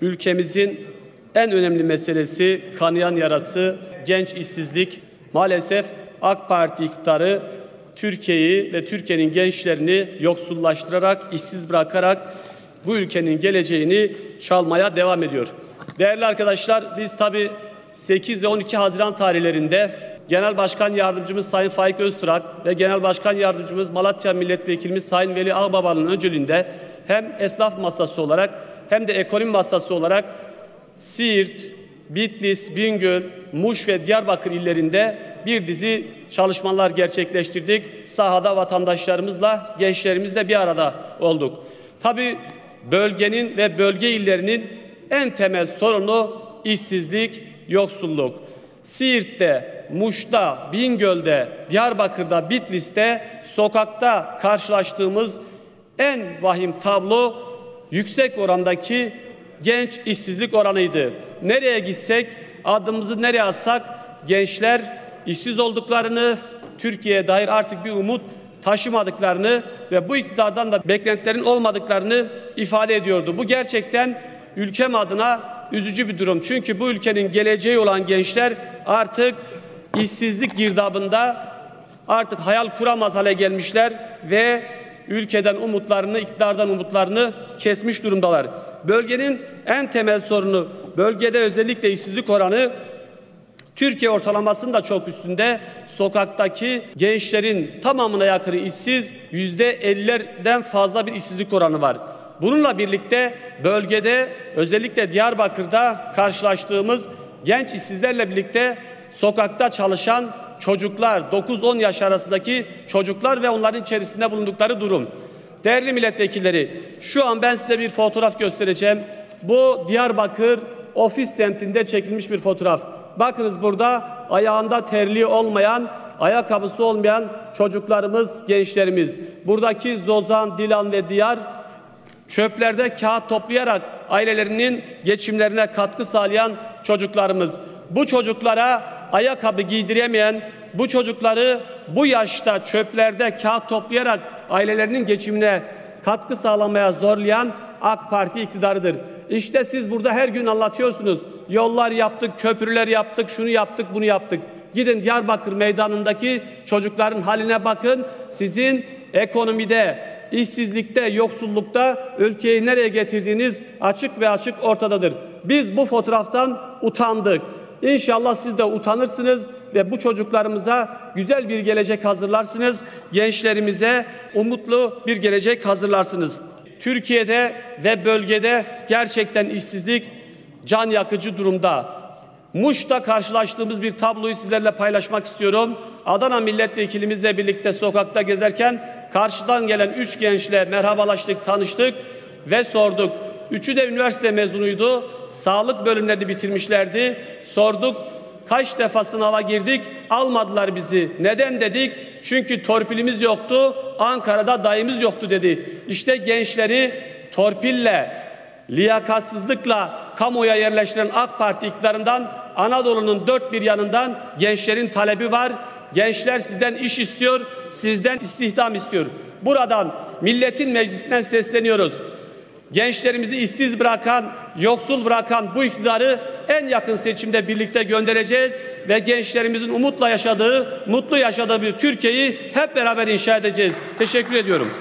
ülkemizin en önemli meselesi, kanayan yarası genç işsizlik. Maalesef AK Parti iktidarı Türkiye'yi ve Türkiye'nin gençlerini yoksullaştırarak, işsiz bırakarak bu ülkenin geleceğini çalmaya devam ediyor. Değerli arkadaşlar, biz tabii 8 ve 12 Haziran tarihlerinde Genel Başkan Yardımcımız Sayın Faik Öztürk ve Genel Başkan Yardımcımız Malatya Milletvekilimiz Sayın Veli Ağbaba'nın öncülüğünde hem esnaf masası olarak hem de ekonomi masası olarak Siirt, Bitlis, Bingöl, Muş ve Diyarbakır illerinde bir dizi çalışmalar gerçekleştirdik. Sahada vatandaşlarımızla, gençlerimizle bir arada olduk. Tabii bölgenin ve bölge illerinin en temel sorunu işsizlik, yoksulluk. Siirt'te, Muş'ta, Bingöl'de, Diyarbakır'da, Bitlis'te sokakta karşılaştığımız en vahim tablo yüksek orandaki genç işsizlik oranıydı. Nereye gitsek, adımımızı nereye atsak gençler işsiz olduklarını, Türkiye'ye dair artık bir umut taşımadıklarını ve bu iktidardan da beklentilerin olmadıklarını ifade ediyordu. Bu gerçekten ülkem adına üzücü bir durum. Çünkü bu ülkenin geleceği olan gençler artık işsizlik girdabında artık hayal kuramaz hale gelmişler ve ülkeden umutlarını, iktidardan umutlarını kesmiş durumdalar. Bölgenin en temel sorunu, bölgede özellikle işsizlik oranı Türkiye ortalamasının da çok üstünde. Sokaktaki gençlerin tamamına yakını işsiz, %50'lerden fazla bir işsizlik oranı var. Bununla birlikte bölgede özellikle Diyarbakır'da karşılaştığımız genç işsizlerle birlikte sokakta çalışan çocuklar, 9-10 yaş arasındaki çocuklar ve onların içerisinde bulundukları durum. Değerli milletvekilleri, şu an ben size bir fotoğraf göstereceğim. Bu Diyarbakır ofis semtinde çekilmiş bir fotoğraf. Bakınız burada ayağında terliği olmayan, ayakkabısı olmayan çocuklarımız, gençlerimiz. Buradaki Zozan, Dilan ve Diyar çöplerde kağıt toplayarak ailelerinin geçimlerine katkı sağlayan çocuklarımız. Bu çocuklara ayakkabı giydiremeyen, bu çocukları bu yaşta çöplerde kağıt toplayarak ailelerinin geçimine katkı sağlamaya zorlayan AK Parti iktidarıdır. İşte siz burada her gün anlatıyorsunuz. Yollar yaptık, köprüler yaptık, şunu yaptık, bunu yaptık. Gidin Diyarbakır meydanındaki çocukların haline bakın. Sizin ekonomide, işsizlikte, yoksullukta ülkeyi nereye getirdiğiniz açık ve açık ortadadır. Biz bu fotoğraftan utandık. İnşallah siz de utanırsınız ve bu çocuklarımıza güzel bir gelecek hazırlarsınız. Gençlerimize umutlu bir gelecek hazırlarsınız. Türkiye'de ve bölgede gerçekten işsizlik can yakıcı durumda. Muş'ta karşılaştığımız bir tabloyu sizlerle paylaşmak istiyorum. Adana milletvekilimizle birlikte sokakta gezerken karşıdan gelen 3 gençle merhabalaştık, tanıştık ve sorduk. Üçü de üniversite mezunuydu. Sağlık bölümlerini bitirmişlerdi. Sorduk. Kaç defa sınava girdik, almadılar bizi. Neden dedik? Çünkü torpilimiz yoktu, Ankara'da dayımız yoktu dedi. İşte gençleri torpille, liyakatsızlıkla kamuya yerleştiren AK Parti iktidarından Anadolu'nun dört bir yanından gençlerin talebi var. Gençler sizden iş istiyor, sizden istihdam istiyor. Buradan milletin meclisinden sesleniyoruz. Gençlerimizi işsiz bırakan, yoksul bırakan bu iktidarı en yakın seçimde birlikte göndereceğiz ve gençlerimizin umutla yaşadığı, mutlu yaşadığı bir Türkiye'yi hep beraber inşa edeceğiz. Teşekkür ediyorum.